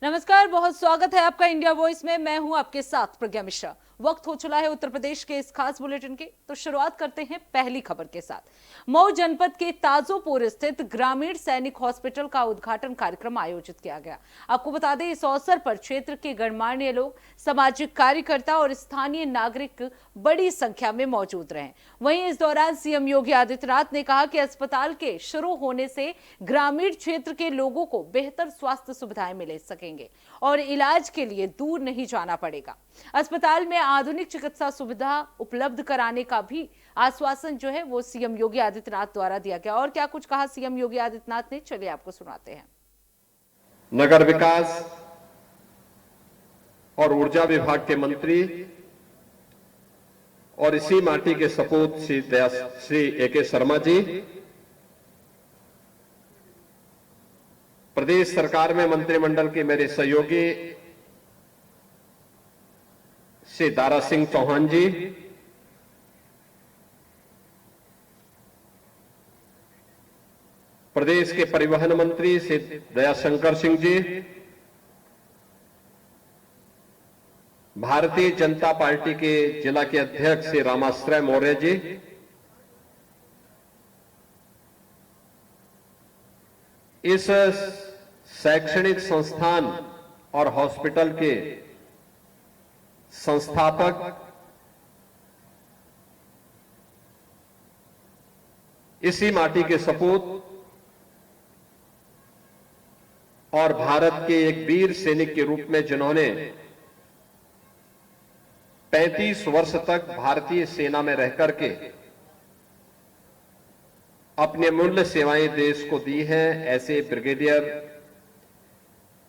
नमस्कार, बहुत स्वागत है आपका इंडिया वॉइस में। मैं हूं आपके साथ प्रज्ञा मिश्रा। वक्त हो चला है उत्तर प्रदेश के इस खास बुलेटिन की, तो शुरुआत करते हैं पहली खबर के साथ। मऊ जनपद के ताजोपुर स्थित ग्रामीण सैनिक हॉस्पिटल का उद्घाटन कार्यक्रम आयोजित किया गया। आपको बता दें, इस अवसर पर क्षेत्र के गणमान्य लोग, सामाजिक कार्यकर्ता और स्थानीय नागरिक बड़ी संख्या में मौजूद रहे। वहीं इस दौरान सीएम योगी आदित्यनाथ ने कहा कि अस्पताल के शुरू होने से ग्रामीण क्षेत्र के लोगों को बेहतर स्वास्थ्य सुविधाएं मिल सकेंगे और इलाज के लिए दूर नहीं जाना पड़ेगा। अस्पताल में आधुनिक चिकित्सा सुविधा उपलब्ध कराने का भी आश्वासन जो है वो सीएम योगी आदित्यनाथ द्वारा दिया गया। और क्या कुछ कहा सीएम योगी आदित्यनाथ ने, चलिए आपको सुनाते हैं। नगर विकास और ऊर्जा विभाग के मंत्री और इसी माटी के सपूत श्री ए.के. शर्मा जी, प्रदेश सरकार में मंत्रिमंडल के मेरे सहयोगी श्री दारा सिंह चौहान जी, प्रदेश के परिवहन मंत्री श्री दयाशंकर सिंह जी, भारतीय जनता पार्टी के जिला के अध्यक्ष श्री रामाश्रय मौर्य जी, इस शैक्षणिक संस्थान और हॉस्पिटल के संस्थापक, इसी माटी के सपूत और भारत के एक वीर सैनिक के रूप में जिन्होंने 35 वर्ष तक भारतीय सेना में रहकर के अपने अमूल्य सेवाएं देश को दी हैं, ऐसे brigadier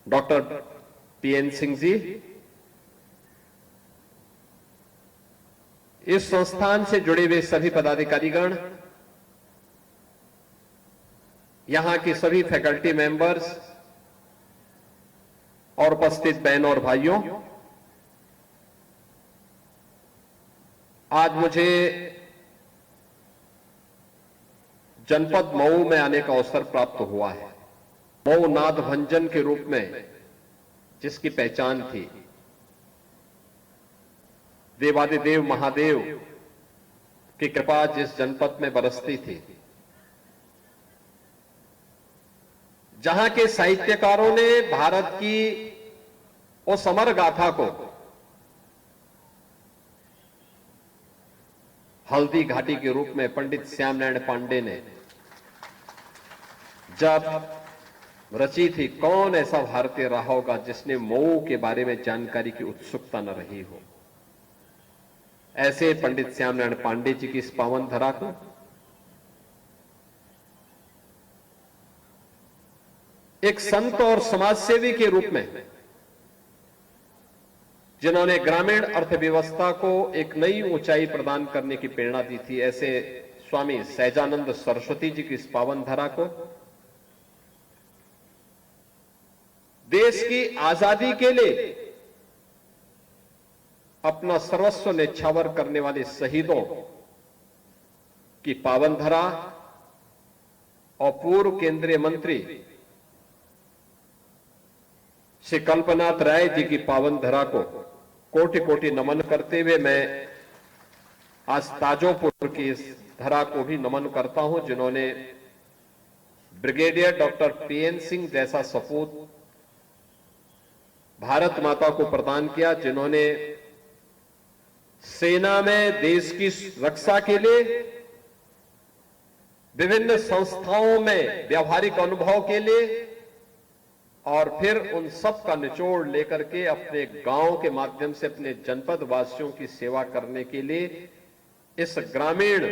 doctor PN Singh ji, इस संस्थान से जुड़े हुए सभी पदाधिकारीगण, यहां की सभी फैकल्टी मेंबर्स और उपस्थित बहनों और भाइयों, आज मुझे जनपद मऊ में आने का अवसर प्राप्त हुआ है। मऊ नाद भंजन के रूप में जिसकी पहचान थी, देवादिदेव महादेव की कृपा जिस जनपद में बरसती थी, जहां के साहित्यकारों ने भारत की उस अमर गाथा को हल्दी घाटी के रूप में पंडित श्यामनारायण पांडे ने जब रची थी, कौन ऐसा भारतीय रहा होगा जिसने मऊ के बारे में जानकारी की उत्सुकता न रही हो। ऐसे पंडित श्यामनारायण पांडे जी की इस पावन धरा को एक संत और समाजसेवी के रूप में, जिन्होंने ग्रामीण अर्थव्यवस्था को एक नई ऊंचाई प्रदान करने की प्रेरणा दी थी, ऐसे स्वामी सहजानंद सरस्वती जी की इस पावन धरा को देश की आजादी के लिए अपना सर्वस्व न्यौछावर करने वाले शहीदों की पावन धरा और पूर्व केंद्रीय मंत्री श्री कल्पनाथ राय जी की पावन धरा को कोटि कोटि नमन करते हुए मैं आज ताजोपुर की इस धरा को भी नमन करता हूं, जिन्होंने ब्रिगेडियर डॉक्टर पीएन सिंह जैसा सपूत भारत माता को प्रदान किया, जिन्होंने सेना में देश की रक्षा के लिए, विभिन्न संस्थाओं में व्यावहारिक अनुभव के लिए, और फिर उन सब का निचोड़ लेकर के अपने गांव के माध्यम से अपने जनपद वासियों की सेवा करने के लिए इस ग्रामीण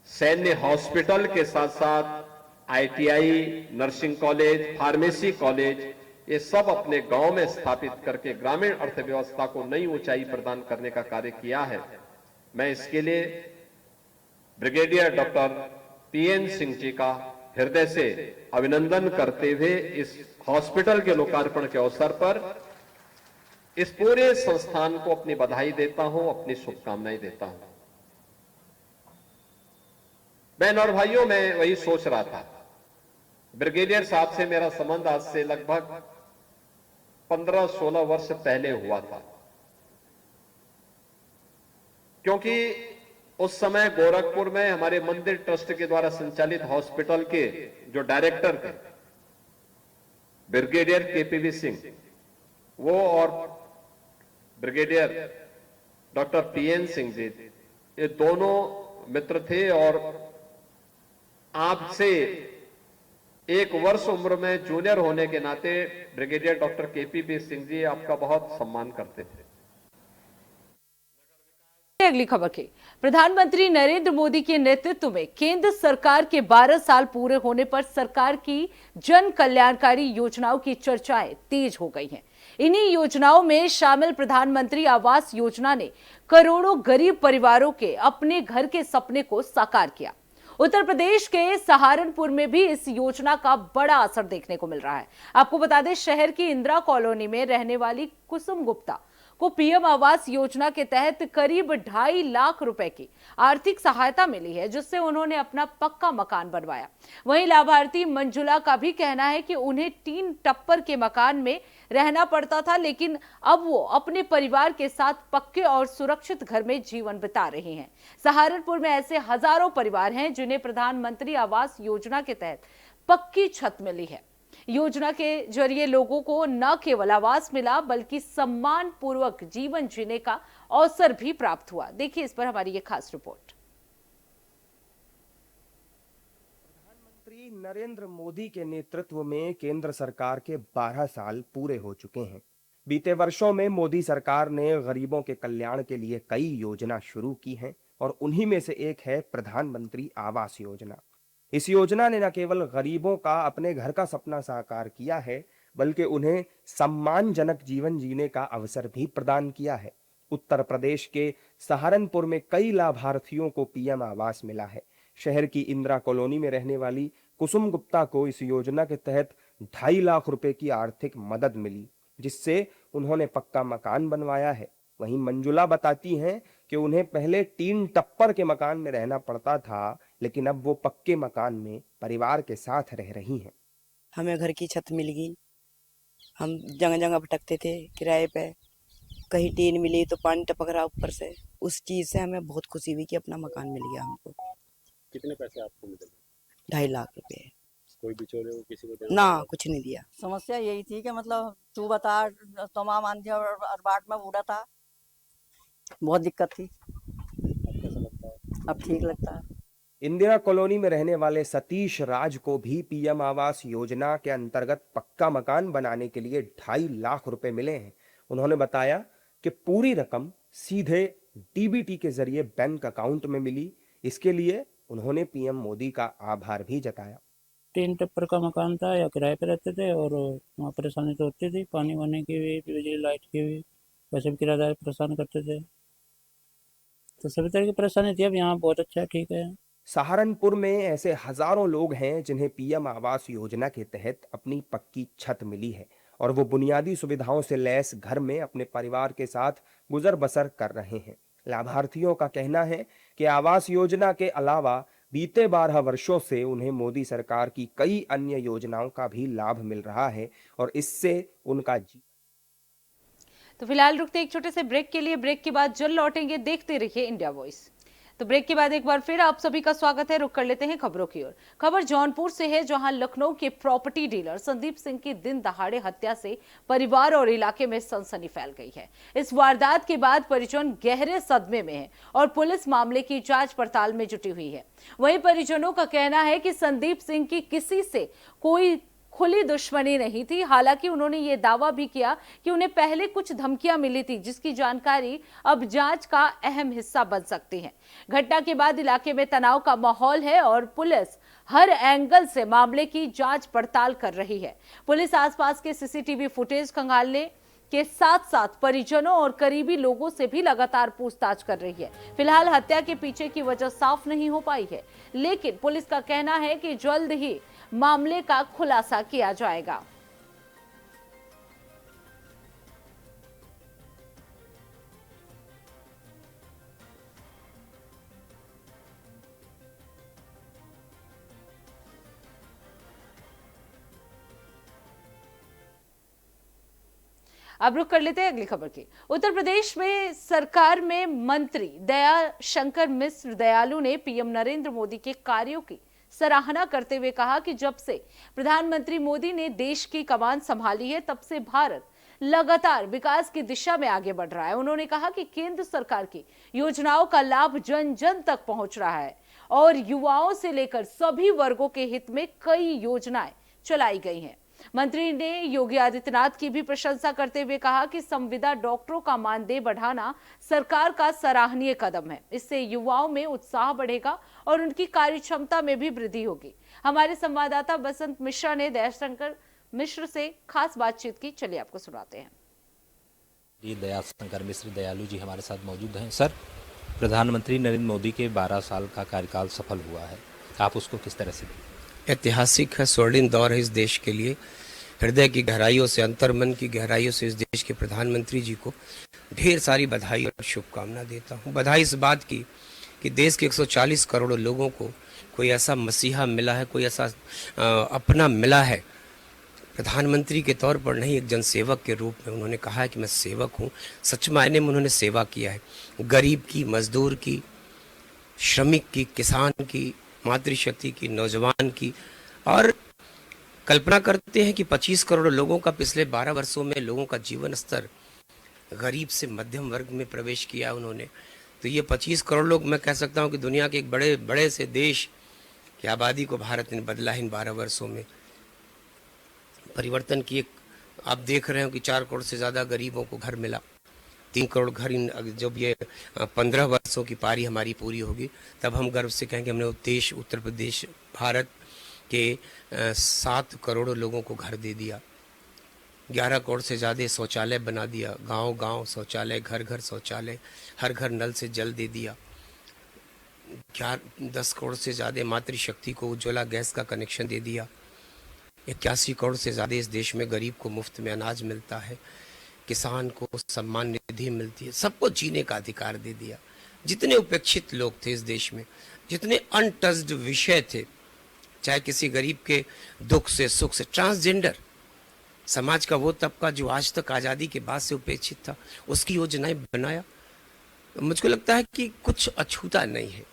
सैन्य हॉस्पिटल के साथ साथ ITI, nursing college, pharmacy college, ये सब अपने गांव में स्थापित करके ग्रामीण अर्थव्यवस्था को नई ऊंचाई प्रदान करने का कार्य किया है। मैं इसके लिए brigadier doctor PN Singh ji का हृदय से अभिनंदन करते हुए इस हॉस्पिटल के लोकार्पण के अवसर पर इस पूरे संस्थान को अपनी बधाई देता हूं, अपनी शुभकामनाएं देता हूं। बहन और भाइयों, मैं वही सोच रहा था, ब्रिगेडियर साहब से मेरा संबंध आज से लगभग 15-16 वर्ष पहले हुआ था, क्योंकि उस समय गोरखपुर में हमारे मंदिर ट्रस्ट के द्वारा संचालित हॉस्पिटल के जो डायरेक्टर थे ब्रिगेडियर केपीवी सिंह, वो और brigadier doctor PN Singh ji, ये दोनों मित्र थे और आपसे 1 वर्ष उम्र में जूनियर होने के नाते ब्रिगेडियर डॉक्टर केपीवी सिंह जी आपका बहुत सम्मान करते थे। अगली खबर की, प्रधानमंत्री नरेंद्र मोदी के नेतृत्व में केंद्र सरकार के 12 साल पूरे होने पर सरकार की जन कल्याणकारी योजनाओं की चर्चाएं तेज हो गई हैं। इन्हीं योजनाओं में शामिल प्रधानमंत्री आवास योजना ने करोड़ों गरीब परिवारों के अपने घर के सपने को साकार किया। उत्तर प्रदेश के सहारनपुर में भी इस योजना का बड़ा असर देखने को मिल रहा है। आपको बता दें, शहर की इंदिरा कॉलोनी में रहने वाली कुसुम गुप्ता को पीएम आवास योजना के तहत करीब 2.5 लाख रुपए की आर्थिक सहायता मिली है, जिससे उन्होंने अपना पक्का मकान बनवाया। वहीं लाभार्थी मंजुला का भी कहना है कि उन्हें 3 टप्पर के मकान में रहना पड़ता था, लेकिन अब वो अपने परिवार के साथ पक्के और सुरक्षित घर में जीवन बिता रहे हैं। सहारनपुर में ऐसे हजारों परिवार हैं जिन्हें प्रधानमंत्री आवास योजना के तहत पक्की छत मिली है। योजना के जरिए लोगों को न केवल आवास मिला, बल्कि सम्मान पूर्वक जीवन जीने का अवसर भी प्राप्त हुआ। देखिए इस पर हमारी ये खास रिपोर्ट। प्रधानमंत्री नरेंद्र मोदी के नेतृत्व में केंद्र सरकार के 12 साल पूरे हो चुके हैं। बीते वर्षों में मोदी सरकार ने गरीबों के कल्याण के लिए कई योजना शुरू की हैं और उन्हीं में से एक है प्रधानमंत्री आवास योजना। इस योजना ने न केवल गरीबों का अपने घर का सपना साकार किया है, बल्कि उन्हें सम्मानजनक जीवन जीने का अवसर भी प्रदान किया है। उत्तर प्रदेश के सहारनपुर में कई लाभार्थियों को पीएम आवास मिला है। शहर की इंदिरा कॉलोनी में रहने वाली कुसुम गुप्ता को इस योजना के तहत 2.5 लाख रुपए की आर्थिक मदद मिली, जिससे उन्होंने पक्का मकान बनवाया है। वहीं मंजुला बताती हैं कि उन्हें पहले 3 टप्पर के मकान में रहना पड़ता था, लेकिन अब वो पक्के मकान में परिवार के साथ रह रही हैं। हमें घर की छत मिल गई। हम जगह जगह भटकते थे किराए पे, कहीं टीन मिली तो पानी टपक रहा ऊपर से। उस चीज से हमें बहुत खुशी हुई कि अपना मकान मिल गया हमको। कितने पैसे आपको मिले? 2.5 लाख रुपए। कोई बिचौले को किसी को देना ना, पड़ा? कुछ नहीं दिया। समस्या यही थी कि मतलब तू बता, तमाम आंधी और बाट में बूढ़ा था, बहुत दिक्कत थी। अब कैसा लगता है? अब ठीक लगता है। इंदिरा कॉलोनी में रहने वाले सतीश राज को भी पीएम आवास योजना के अंतर्गत पक्का मकान बनाने के लिए 2.5 लाख रुपए मिले हैं। उन्होंने बताया कि पूरी रकम सीधे डीबीटी के जरिए बैंक अकाउंट में मिली। इसके लिए उन्होंने पीएम मोदी का आभार भी जताया। 3 टप्पर का मकान था, या किराए पे रहते थे और वहाँ परेशानी तो होती थी, पानी वानी की भी, बिजली लाइट की भी। वैसे भी किराएदार परेशान करते थे, तो सभी तरह की परेशानी थी। अब यहाँ बहुत अच्छा है, ठीक है। सहारनपुर में ऐसे हजारों लोग हैं जिन्हें पीएम आवास योजना के तहत अपनी पक्की छत मिली है और वो बुनियादी सुविधाओं से लैस घर में अपने परिवार के साथ गुजर बसर कर रहे हैं। लाभार्थियों का कहना है कि आवास योजना के अलावा बीते 12 वर्षों से उन्हें मोदी सरकार की कई अन्य योजनाओं का भी लाभ मिल रहा है और इससे उनका तो फिलहाल रुकते एक छोटे से ब्रेक के लिए। ब्रेक के बाद जल्द लौटेंगे। देखते रहिए इंडिया वॉइस। तो ब्रेक के बाद एक बार फिर आप सभी का स्वागत है। रुक कर लेते हैं खबरों की ओर। खबर जौनपुर से है, जहां लखनऊ के प्रॉपर्टी डीलर संदीप सिंह की दिन दहाड़े हत्या से परिवार और इलाके में सनसनी फैल गई है। इस वारदात के बाद परिजन गहरे सदमे में है और पुलिस मामले की जांच पड़ताल में जुटी हुई है। वहीं परिजनों का कहना है कि संदीप सिंह की किसी से कोई खुली दुश्मनी नहीं थी। हालांकि उन्होंने ये दावा भी किया कि उन्हें पहले कुछ धमकियां मिली थी, जिसकी जानकारी अब जांच का अहम हिस्सा बन सकती है। घटना के बाद इलाके में तनाव का माहौल है और पुलिस हर एंगल से मामले की जांच पड़ताल कर रही है। पुलिस आसपास के सीसीटीवी फुटेज खंगालने के साथ साथ परिजनों और करीबी लोगों से भी लगातार पूछताछ कर रही है। फिलहाल हत्या के पीछे की वजह साफ नहीं हो पाई है, लेकिन पुलिस का कहना है कि जल्द ही मामले का खुलासा किया जाएगा। अब रुक कर लेते हैं अगली खबर की। उत्तर प्रदेश में सरकार में मंत्री दया शंकर मिश्र दयालु ने पीएम नरेंद्र मोदी के कार्यों की सराहना करते हुए कहा कि जब से प्रधानमंत्री मोदी ने देश की कमान संभाली है तब से भारत लगातार विकास की दिशा में आगे बढ़ रहा है। उन्होंने कहा कि केंद्र सरकार की योजनाओं का लाभ जन जन तक पहुंच रहा है और युवाओं से लेकर सभी वर्गों के हित में कई योजनाएं चलाई गई हैं। मंत्री ने योगी आदित्यनाथ की भी प्रशंसा करते हुए कहा कि संविदा डॉक्टरों का मानदेय बढ़ाना सरकार का सराहनीय कदम है। इससे युवाओं में उत्साह बढ़ेगा और उनकी कार्यक्षमता में भी वृद्धि होगी। हमारे संवाददाता बसंत मिश्रा ने दयाशंकर मिश्र से खास बातचीत की, चलिए आपको सुनाते हैं। जी, दयाशंकर मिश्र दयालु जी हमारे साथ मौजूद हैं। सर, प्रधानमंत्री नरेंद्र मोदी के 12 साल का कार्यकाल सफल हुआ है, आप उसको किस तरह से देखते हैं? ऐतिहासिक है, स्वर्णिम दौर है इस देश के लिए। हृदय की गहराइयों से, अंतर्मन की गहराइयों से इस देश के प्रधानमंत्री जी को ढेर सारी बधाई और शुभकामना देता हूँ। बधाई इस बात की कि देश के 140 करोड़ लोगों को कोई ऐसा मसीहा मिला है, कोई ऐसा अपना मिला है। प्रधानमंत्री के तौर पर नहीं, एक जनसेवक के रूप में उन्होंने कहा है कि मैं सेवक हूँ। सच मायने में उन्होंने सेवा किया है, गरीब की, मजदूर की, श्रमिक की, किसान की, मातृशक्ति की, नौजवान की। और कल्पना करते हैं कि 25 करोड़ लोगों का पिछले 12 वर्षों में लोगों का जीवन स्तर गरीब से मध्यम वर्ग में प्रवेश किया उन्होंने। तो ये 25 करोड़ लोग, मैं कह सकता हूँ कि दुनिया के एक बड़े बड़े से देश की आबादी को भारत ने बदला है इन 12 वर्षों में। परिवर्तन की एक आप देख रहे हो कि 4 करोड़ से ज़्यादा गरीबों को घर मिला, 3 करोड़ घर जब ये 15 वर्षों की पारी हमारी पूरी होगी तब हम गर्व से कहेंगे हमने देश, उत्तर प्रदेश, भारत के 7 करोड़ लोगों को घर दे दिया। 11 करोड़ से ज़्यादा शौचालय बना दिया, गांव गांव शौचालय, घर घर शौचालय, हर घर नल से जल दे दिया। 10 करोड़ से ज़्यादा मातृशक्ति को उज्ज्वला गैस का कनेक्शन दे दिया। 81 करोड़ से ज़्यादा इस देश में गरीब को मुफ्त में अनाज मिलता है, किसान को सम्मान निधि मिलती है, सबको जीने का अधिकार दे दिया। जितने उपेक्षित लोग थे इस देश में, जितने अनटच्ड विषय थे, चाहे किसी गरीब के दुख से, सुख से, ट्रांसजेंडर समाज का वो तबका जो आज तक आज़ादी के बाद से उपेक्षित था, उसकी योजनाएं बनाया। मुझको लगता है कि कुछ अछूता नहीं है।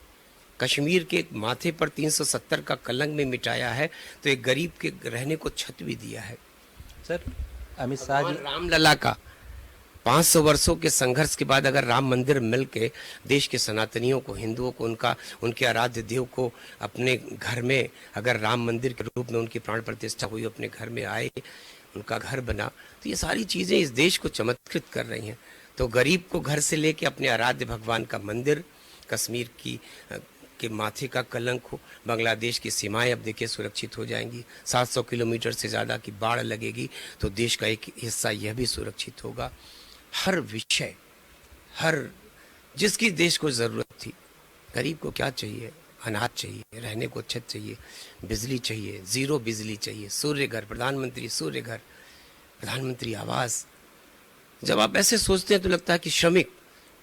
कश्मीर के माथे पर 370 का कलंक में मिटाया है, तो एक गरीब के रहने को छत भी दिया है। सर, अमित शाह जी, रामलला का 500 वर्षों के संघर्ष के बाद अगर राम मंदिर मिलके देश के सनातनियों को, हिंदुओं को, उनके आराध्य देव को अपने घर में, अगर राम मंदिर के रूप में उनकी प्राण प्रतिष्ठा हुई, अपने घर में आए, उनका घर बना, तो ये सारी चीज़ें इस देश को चमत्कृत कर रही हैं। तो गरीब को घर से लेके अपने आराध्य भगवान का मंदिर, कश्मीर के माथे का कलंक हो, बांग्लादेश की सीमाएं अब देखिए सुरक्षित हो जाएंगी। 700 किलोमीटर से ज़्यादा की बाढ़ लगेगी तो देश का एक हिस्सा यह भी सुरक्षित होगा। हर विषय, हर जिसकी देश को ज़रूरत थी, गरीब को क्या चाहिए? अनाज चाहिए, रहने को छत चाहिए, बिजली चाहिए, ज़ीरो बिजली चाहिए, सूर्य घर, प्रधानमंत्री सूर्य घर, प्रधानमंत्री आवास। जब आप ऐसे सोचते हैं तो लगता है कि श्रमिक,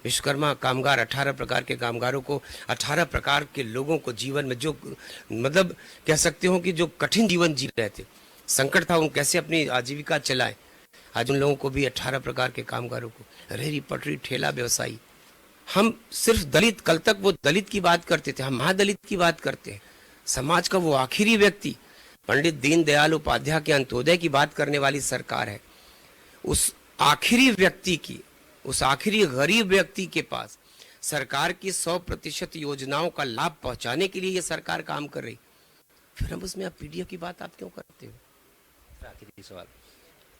विश्वकर्मा कामगार, 18 प्रकार के कामगारों को, 18 प्रकार के लोगों को जीवन में जो मतलब कह सकते हो कि जो कठिन जीवन जी रहे थे, संकट था, उन कैसे अपनी आजीविका चलाएं, आज उन लोगों को भी 18 प्रकार के कामगारों को, रेहड़ी पटरी ठेला व्यवसायी। हम सिर्फ दलित, कल तक वो दलित की बात करते थे, हम महादलित की बात करते हैं। समाज का वो आखिरी व्यक्ति, पंडित दीनदयाल उपाध्याय के अंत्योदय की बात करने वाली सरकार है। उस आखिरी व्यक्ति की, उस आखिरी गरीब व्यक्ति के पास सरकार की 100% योजनाओं का लाभ पहुंचाने के लिए ये सरकार काम कर रही, फिर हम उसमें पीडीएफ की बात आप क्यों करते हो? आखिरी सवाल,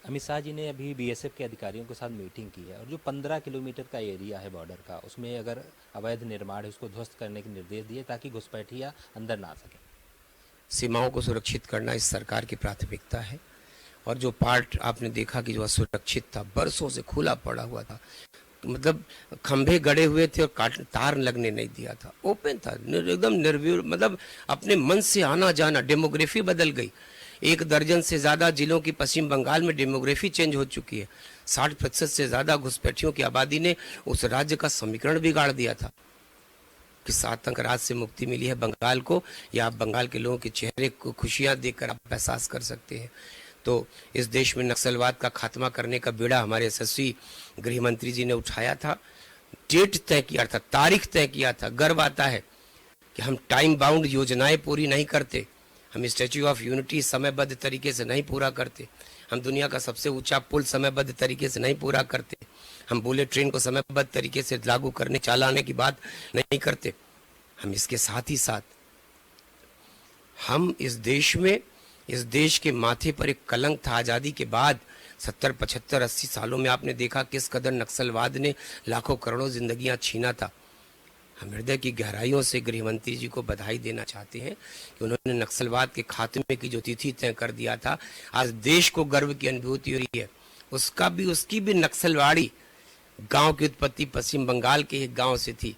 अमित शाह जी ने अभी बीएसएफ के अधिकारियों के साथ मीटिंग की है और जो 15 किलोमीटर का एरिया है बॉर्डर का, उसमें अगर अवैध निर्माण है उसको ध्वस्त करने के निर्देश दिए ताकि घुसपैठिया अंदर ना आ सके। सीमाओं को सुरक्षित करना इस सरकार की प्राथमिकता है। और जो पार्ट आपने देखा कि जो असुरक्षित था, बरसों से खुला पड़ा हुआ था, मतलब खंभे गड़े हुए थे और तार लगने नहीं दिया था, ओपन था, एकदम निर्व्यूह, मतलब अपने मन से आना जाना। डेमोग्राफी बदल गई, 1 दर्जन से ज़्यादा जिलों की पश्चिम बंगाल में डेमोग्राफी चेंज हो चुकी है। 60% से ज़्यादा घुसपैठियों की आबादी ने उस राज्य का समीकरण बिगाड़ दिया था। किस आतंक राज से मुक्ति मिली है बंगाल को, या आप बंगाल के लोगों के चेहरे को खुशियाँ देखकर आप एहसास कर सकते हैं। तो इस देश में नक्सलवाद का खात्मा करने का बीड़ा हमारे यशस्वी गृह मंत्री जी ने उठाया था, डेट तय किया था, तारीख तय किया था। गर्व आता है कि हम टाइम बाउंड योजनाएं पूरी नहीं करते, हम स्टैच्यू ऑफ यूनिटी समयबद्ध तरीके से नहीं पूरा करते, हम दुनिया का सबसे ऊंचा पुल समयबद्ध तरीके से नहीं पूरा करते, हम बुलेट ट्रेन को समयबद्ध तरीके से लागू करने चलाने की बात नहीं करते। हम इसके साथ ही साथ हम इस देश में, इस देश के माथे पर एक कलंक था। आज़ादी के बाद 70, 75, 80 सालों में आपने देखा किस कदर नक्सलवाद ने लाखों करोड़ों जिंदगियां छीना था। हम हृदय की गहराइयों से गृह मंत्री जी को बधाई देना चाहते हैं कि उन्होंने नक्सलवाद के खात्मे की जो तिथि तय कर दिया था, आज देश को गर्व की अनुभूति हो रही है। उसकी भी नक्सलवाड़ी गांव की उत्पत्ति पश्चिम बंगाल के एक गांव से थी।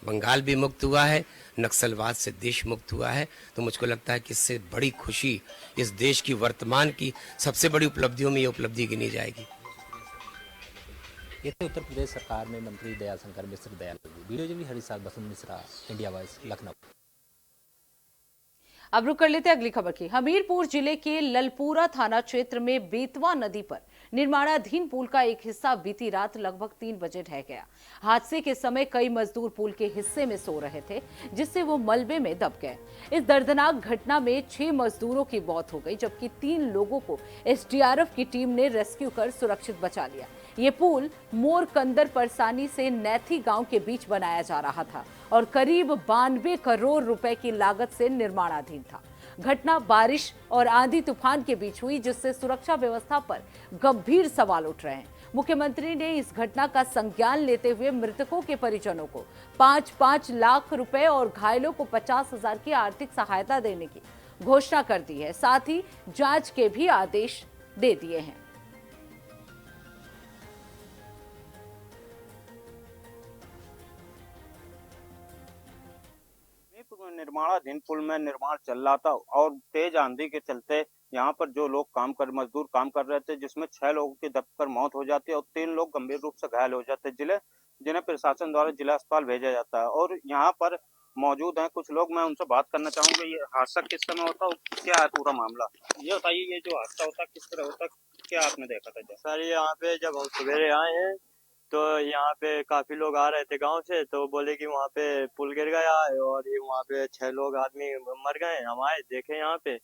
बंगाल भी मुक्त हुआ है, नक्सलवाद से देश मुक्त हुआ है। तो मुझको लगता है कि इससे बड़ी खुशी इस देश की वर्तमान की सबसे बड़ी उपलब्धियों में ये उपलब्धि गिनी जाएगी। ये थे उत्तर प्रदेश सरकार में मंत्री दयाल शंकर मिश्र दयाल। वीडियो जर्नलिस्ट हरिसाल बसंत मिश्रा, इंडिया वॉइस, लखनऊ। अब रुक कर लेते हैं अगली खबर की। हमीरपुर जिले के ललपुरा थाना क्षेत्र में बेतवा नदी पर निर्माणाधीन पुल का एक हिस्सा बीती रात लगभग 3 बजे ढह गया। हादसे के समय कई मजदूर पुल के हिस्से में सो रहे थे, जिससे वो मलबे में दब गए। इस दर्दनाक घटना में 6 मजदूरों की मौत हो गई, जबकि 3 लोगों को एसडीआरएफ की टीम ने रेस्क्यू कर सुरक्षित बचा लिया। ये पुल मोरकंदर परसानी से नैथी गांव के बीच बनाया जा रहा था और करीब 92 करोड़ रुपए की लागत से निर्माणाधीन था। घटना बारिश और आंधी तूफान के बीच हुई, जिससे सुरक्षा व्यवस्था पर गंभीर सवाल उठ रहे हैं। मुख्यमंत्री ने इस घटना का संज्ञान लेते हुए मृतकों के परिजनों को 5-5 लाख रुपए और घायलों को 50,000 की आर्थिक सहायता देने की घोषणा कर दी है। साथ ही जांच के भी आदेश दे दिए हैं। निर्माणाधीन पुल में निर्माण चल रहा था और तेज आंधी के चलते यहाँ पर जो लोग मजदूर काम कर रहे थे, जिसमें 6 लोगों की दबकर मौत हो जाती है और 3 लोग गंभीर रूप से घायल हो जाते हैं, जिन्हें प्रशासन द्वारा जिला अस्पताल भेजा जाता है। और यहाँ पर मौजूद हैं कुछ लोग, मैं उनसे बात करना चाहूंगा। ये हादसा किस समय होता है, क्या है पूरा मामला, ये बताइए। ये जो हादसा होता किस तरह होता, क्या आपने देखा था? सर यहाँ पे जब हम सवेरे आए हैं तो यहाँ पे काफी लोग आ रहे थे गांव से, तो बोले कि वहाँ पे पुल गिर गया है और ये वहाँ पे 6 लोग आदमी मर गए। हम आए देखे यहाँ पे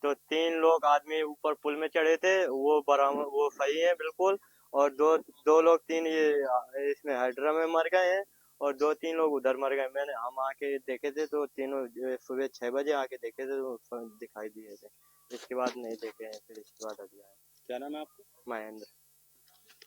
तो 3 लोग आदमी ऊपर पुल में चढ़े थे, वो सही है बिल्कुल, और दो लोग 3 ये इसमें हाइड्रा में मर गए हैं और 2-3 लोग उधर मर गए। हम आके देखे थे तो तीनों सुबह 6 बजे आके देखे थे तो दिखाई दिए थे। इसके बाद नहीं देखे हैं, फिर इसके बाद अभी आए। क्या नाम है आपका? महेंद्र।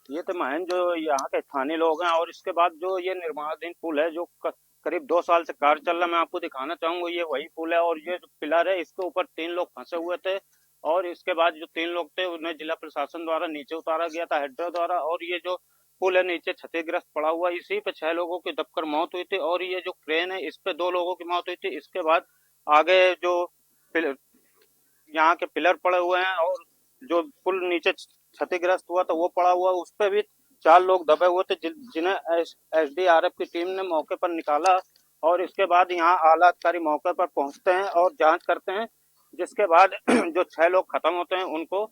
ये तो महेंद्र जो यहाँ के स्थानीय लोग हैं। और इसके बाद जो ये निर्माणाधीन पुल है जो करीब 2 साल से कार्य चल रहा, मैं आपको दिखाना चाहूंगा। ये वही पुल है और ये जो पिलर है इसके ऊपर 3 लोग फंसे हुए थे और इसके बाद जो 3 लोग थे उन्हें जिला प्रशासन द्वारा नीचे उतारा गया था हेडर द्वारा। और ये जो पुल है नीचे क्षतिग्रस्त पड़ा हुआ, इसी पे 6 लोगों की दबकर मौत हुई थी और ये जो क्रेन है इस पे 2 लोगों की मौत हुई थी। इसके बाद आगे जो यहाँ के पिलर पड़े हुए हैं और जो पुल नीचे क्षतिग्रस्त हुआ था वो पड़ा हुआ, उस पे भी 4 लोग दबे हुए थे, जिन्हें एसडीआरएफ की टीम ने मौके पर निकाला। और इसके बाद यहाँ आला अधिकारी मौके पर पहुंचते हैं और जांच करते हैं, जिसके बाद जो 6 लोग खत्म होते हैं उनको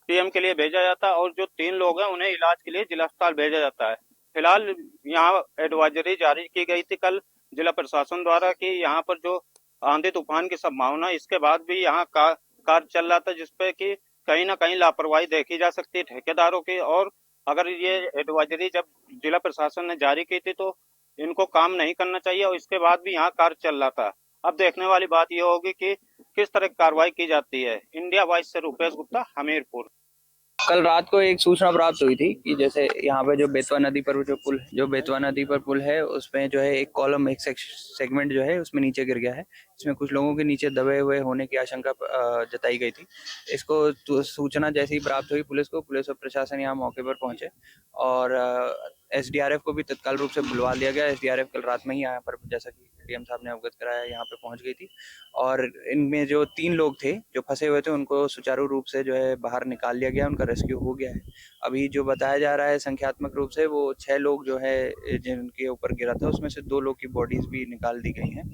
पीएम के लिए भेजा जाता है और जो 3 लोग हैं उन्हें इलाज के लिए जिला अस्पताल भेजा जाता है। फिलहाल यहाँ एडवाइजरी जारी की गई थी कल जिला प्रशासन द्वारा कि यहाँ पर जो आंधी तूफान की संभावना, इसके बाद भी यहाँ कार्य चल रहा था, जिसपे कि कहीं ना कहीं लापरवाही देखी जा सकती है ठेकेदारों की। और अगर ये एडवाइजरी जब जिला प्रशासन ने जारी की थी तो इनको काम नहीं करना चाहिए और इसके बाद भी यहाँ कार्य चल रहा था। अब देखने वाली बात यह होगी कि किस तरह की कार्रवाई की जाती है। इंडिया वॉइस से रुपेश गुप्ता, हमीरपुर। कल रात को एक सूचना प्राप्त हुई थी कि जैसे यहाँ पे जो बेतवा नदी पर पुल है उसमें जो है एक कॉलम, एक सेगमेंट जो है उसमें नीचे गिर गया है। इसमें कुछ लोगों के नीचे दबे हुए होने की आशंका जताई गई थी। इसको सूचना जैसे ही प्राप्त हुई पुलिस और प्रशासन यहाँ मौके पर पहुंचे और एसडीआरएफ को भी तत्काल रूप से बुलवा लिया गया। एसडीआरएफ कल रात में ही यहाँ पर, जैसा कि डीएम साहब ने अवगत कराया, यहाँ पे पहुंच गई थी और इनमें जो 3 लोग थे जो फंसे हुए थे उनको सुचारू रूप से जो है बाहर निकाल लिया गया, उनका रेस्क्यू हो गया है। अभी जो बताया जा रहा है संख्यात्मक रूप से वो 6 लोग जो है जिनके ऊपर गिरा था उसमें से 2 लोग की बॉडीज भी निकाल दी गई हैं।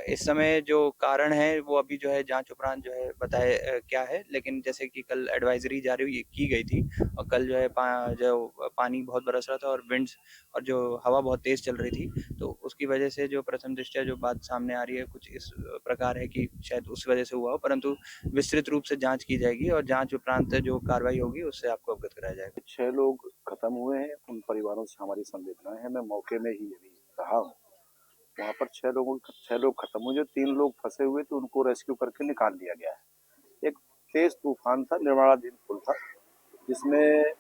इस समय जो कारण है वो अभी जो है जांच उपरांत जो है बताए क्या है, लेकिन जैसे कि कल एडवाइजरी जारी की गई थी और कल जो है जो पानी बहुत बरस रहा था और विंड्स और जो हवा बहुत तेज चल रही थी, तो उसकी वजह से जो प्रथम दृष्टया जो बात सामने आ रही है कुछ इस प्रकार है कि शायद उस वजह से हुआ हो, परंतु विस्तृत रूप से जांच की जाएगी और जांच उपरांत जो कार्रवाई होगी उससे आपको अवगत कराया जाएगा। 6 लोग खत्म हुए हैं, उन परिवारों से हमारी संवेदनाएं हैं। मैं मौके में ही अभी रहा हूँ, वहाँ पर 6 लोग खत्म हुए। जो 3 लोग फंसे हुए थे उनको रेस्क्यू करके निकाल लिया गया है। एक तेज तूफान था, निर्माणाधीन पुल था, जिसमें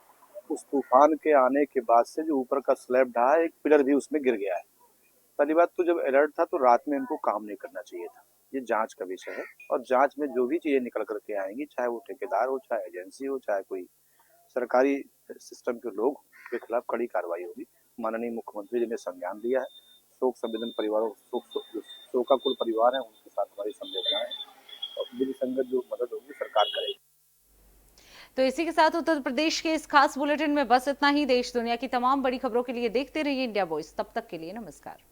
उस तूफान के आने के बाद से जो ऊपर का स्लैब ढहा, एक पिलर भी उसमें गिर गया है। पहली बात तो जब अलर्ट था तो रात में इनको काम नहीं करना चाहिए था। ये जांच का विषय है और जांच में जो भी चीजें निकल करके आएंगी, चाहे वो ठेकेदार हो, चाहे एजेंसी हो, चाहे कोई सरकारी सिस्टम के लोग के खिलाफ कड़ी कार्रवाई होगी। माननीय मुख्यमंत्री जी ने संज्ञान लिया है। शोक संवेदन परिवारों शोकाकुल परिवार है, उनके साथ हमारी संवेदनाएं और विधि संगत जो मदद होगी सरकार करेगी। तो इसी के साथ उत्तर प्रदेश के इस खास बुलेटिन में बस इतना ही। देश दुनिया की तमाम बड़ी खबरों के लिए देखते रहिए इंडिया वॉइस। तब तक के लिए नमस्कार।